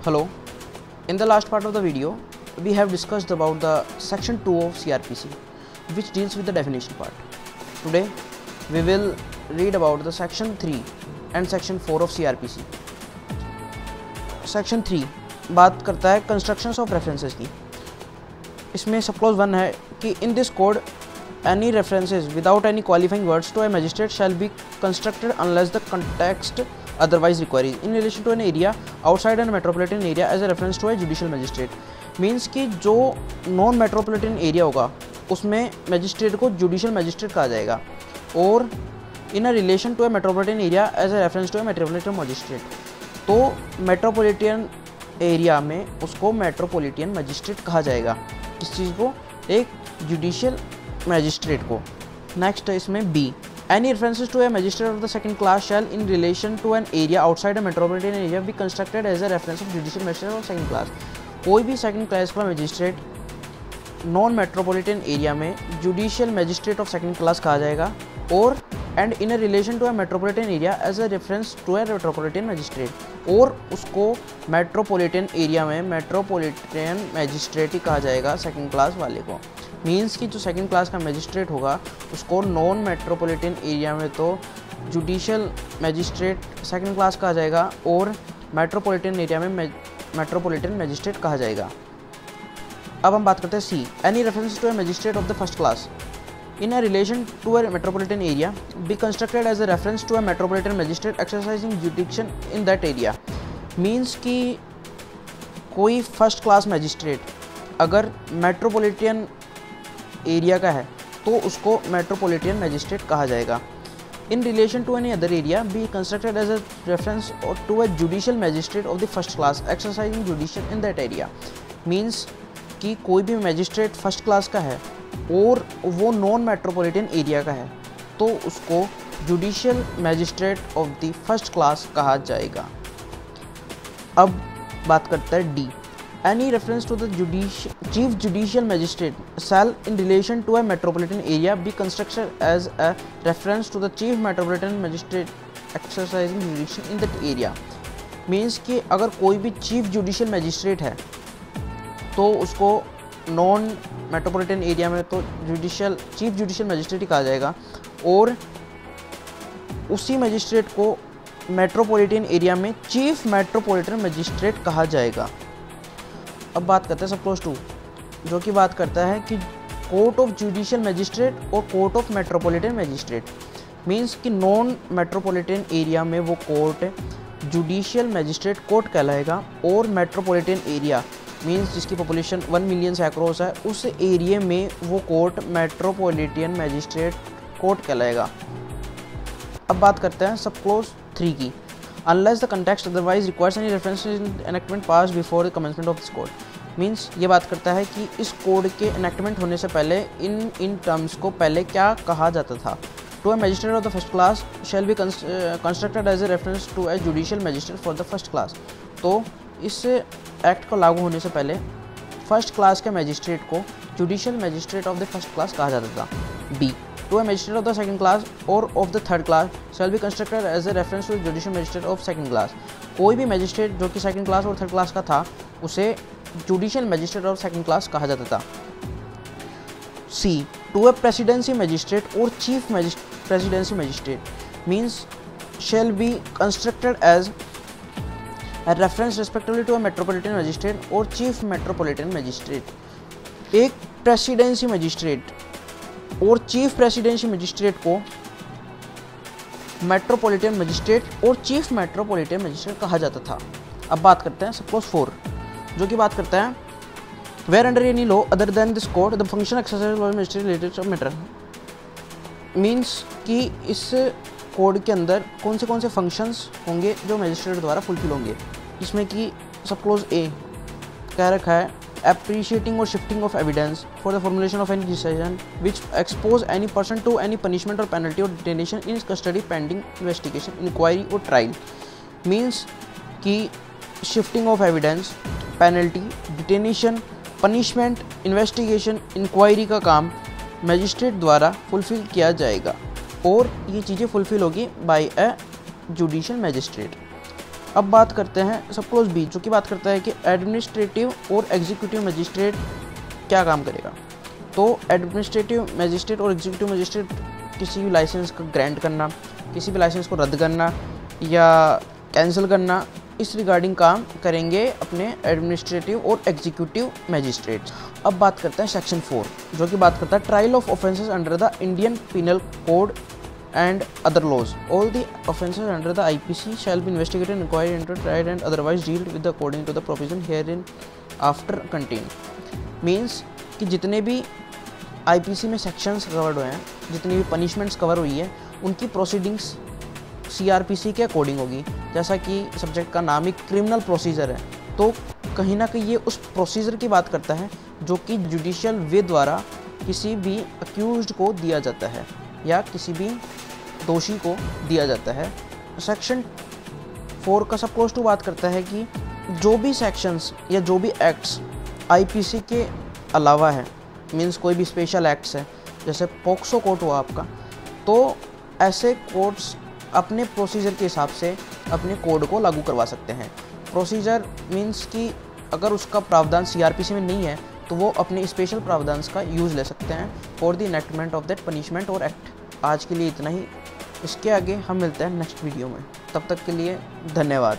Hello. In the last part of the video, we have discussed about the section 2 of CRPC, which deals with the definition part. Today, we will read about the section 3 and section 4 of CRPC. Section 3 बात करता है constructions of references की. इसमें sub clause 1 है कि in this code any references without any qualifying words to a magistrate shall be constructed unless the context otherwise requires in relation to an area outside a metropolitan area as a reference to a judicial magistrate. Means कि जो non metropolitan area होगा उसमें magistrate को judicial magistrate कहा जाएगा और in a relation to a metropolitan area as a reference to a metropolitan magistrate. तो metropolitan area में उसको मेट्रोपॉलिटन मैजिस्ट्रेट कहा जाएगा. इस चीज़ को एक जुडिशियल मैजिस्ट्रेट को. नेक्स्ट है इसमें B. Any references to a magistrate of the second class shall in relation to an area outside a metropolitan area be constructed as a reference of judicial magistrate of second class. कोई भी second class का magistrate non metropolitan area में judicial magistrate of second class कहा जाएगा और and in a relation to a metropolitan area as a reference to a metropolitan magistrate, और उसको metropolitan area में मेट्रोपॉलिटन मैजिस्ट्रेट ही कहा जाएगा सेकंड क्लास वाले को. मीन्स कि जो सेकंड क्लास का मैजिस्ट्रेट होगा उसको नॉन मेट्रोपॉलिटन एरिया में तो जुडिशियल मैजिस्ट्रेट सेकंड क्लास कहा जाएगा और मेट्रोपॉलिटन एरिया में मेट्रोपॉलिटन मैजिस्ट्रेट कहा जाएगा. अब हम बात करते हैं C. Any reference to a magistrate of the first class in a relation to a metropolitan area be constructed as a reference to a metropolitan magistrate exercising jurisdiction in that area. Means कि कोई first class magistrate अगर metropolitan area का है तो उसको metropolitan magistrate कहा जाएगा. In relation to any other area be constructed as a reference to a judicial magistrate of the first class exercising jurisdiction in that area. Means कि कोई भी मैजिस्ट्रेट फर्स्ट क्लास का है और वो नॉन मेट्रोपॉलिटन एरिया का है तो उसको judicial magistrate of the first class कहा जाएगा. अब बात करता है D. Any reference to the chief judicial magistrate shall in relation to a metropolitan area be constructed as a reference to the chief metropolitan magistrate exercising jurisdiction in that area. Means कि अगर कोई भी chief judicial magistrate है तो उसको non metropolitan area में तो chief judicial magistrate ही कहा जाएगा और उसी मैजिस्ट्रेट को मेट्रोपॉलिटन एरिया में चीफ मेट्रोपॉलिटन मैजिस्ट्रेट कहा जाएगा. अब बात करते हैं सब क्लोज 2, जो कि बात करता है कि कोर्ट ऑफ जुडिशियल मैजिस्ट्रेट और court of metropolitan magistrate. Means कि नॉन मेट्रोपॉलिटन एरिया में वो कोर्ट जुडिशियल मैजिस्ट्रेट कोर्ट कहलाएगा और मेट्रोपॉलिटन एरिया मीन्स जिसकी पॉपुलेशन 1 मिलियन से अक्रॉस है उस एरिया में वो कोर्ट मेट्रोपॉलिटन मैजिस्ट्रेट कोर्ट कहलाएगा. अब बात करते हैं सब क्लोज 3 की. Unless the context otherwise requires any reference in enactment pass before the commencement of this code. Means ये बात करता है कि इस कोड के एनेक्टमेंट होने से पहले इन टर्म्स को पहले क्या कहा जाता था. To a magistrate of the first class shall be constructed as a reference to a judicial magistrate for the first class. तो इस एक्ट को लागू होने से पहले फर्स्ट क्लास के मैजिस्ट्रेट को judicial magistrate of the first class कहा जाता था. B. To a magistrate of the second class और of the third class shall be constructed as a reference to judicial magistrate of second class. कोई भी magistrate जो कि second class और third class का था उसे judicial magistrate of second class कहा जाता था. C. To a presidency magistrate और chief presidency magistrate means shall be constructed as a reference respectively to a metropolitan magistrate और chief metropolitan magistrate. एक प्रेसिडेंसी मैजिस्ट्रेट और चीफ प्रेसिडेंसी मैजिस्ट्रेट को metropolitan magistrate और chief metropolitan magistrate कहा जाता था. अब बात करते हैं सपोज 4, जो कि बात करता है where under any law other than this code the function exercise of magistrate related to matter. Means कि इस कोड के अंदर कौन से फंक्शंस होंगे जो मैजिस्ट्रेट द्वारा फुलफिल होंगे. इसमें कि सब क्लोज ए कह रखा है appreciating or shifting of evidence for the formulation of any decision which expose any person to any punishment or penalty or detention in his custody pending investigation, inquiry or trial. Means कि shifting of evidence, penalty, detention, punishment, investigation, inquiry का काम magistrate द्वारा fulfil किया जाएगा और ये चीज़ें fulfil होगी बाय अ जुडिशियल मैजिस्ट्रेट. अब बात करते हैं सब क्लॉज बी, जो कि बात करता है कि एडमिनिस्ट्रेटिव और एग्जीक्यूटिव मजिस्ट्रेट क्या काम करेगा। तो एडमिनिस्ट्रेटिव मजिस्ट्रेट और एग्जीक्यूटिव मजिस्ट्रेट किसी भी लाइसेंस का ग्रांट करना, किसी भी लाइसेंस को रद्द करना या कैंसिल करना, इस रिगार्डिंग काम करेंगे अपने एडमिनिस्ट्रेटिव और एग्जीक्यूटिव मजिस्ट्रेट। अब बात करते हैं सेक्शन 4, जो कि बात करता है trial of offences under the Indian penal code and other laws. All the offences under the IPC shall be investigated, inquired into, tried and otherwise dealt with according to the provision herein after contained. Means कि जितने भी IPC में sections covered हुए हैं, जितनी भी punishments cover हुई है, उनकी प्रोसीडिंग्स CRPC के अकॉर्डिंग होगी। जैसा कि सब्जेक्ट का नाम ही क्रिमिनल प्रोसीजर है, तो कहीं ना कहीं ये उस प्रोसीजर की बात करता है जो कि जुडिशियल वे द्वारा किसी भी अक्यूज्ड को दिया जाता है या किसी भी दोषी को दिया जाता है। सेक्शन 4 का सब क्लोज टू बात करता है कि जो भी सेक्शंस या जो भी एक्ट्स IPC के अलावा है, मींस कोई भी स्पेशल एक्ट्स है, जैसे पॉक्सो कोर्ट हुआ आपका, तो ऐसे कोर्ट्स अपने प्रोसीजर के हिसाब से अपने कोड को लागू करवा सकते हैं। प्रोसीजर मींस कि अगर उसका प्रावधान CRPC में नहीं है तो वो अपने स्पेशल प्रावधान का यूज़ ले सकते हैं for the enactment of that punishment और एक्ट। आज के लिए इतना ही, इसके आगे हम मिलते हैं नेक्स्ट वीडियो में। तब तक के लिए धन्यवाद।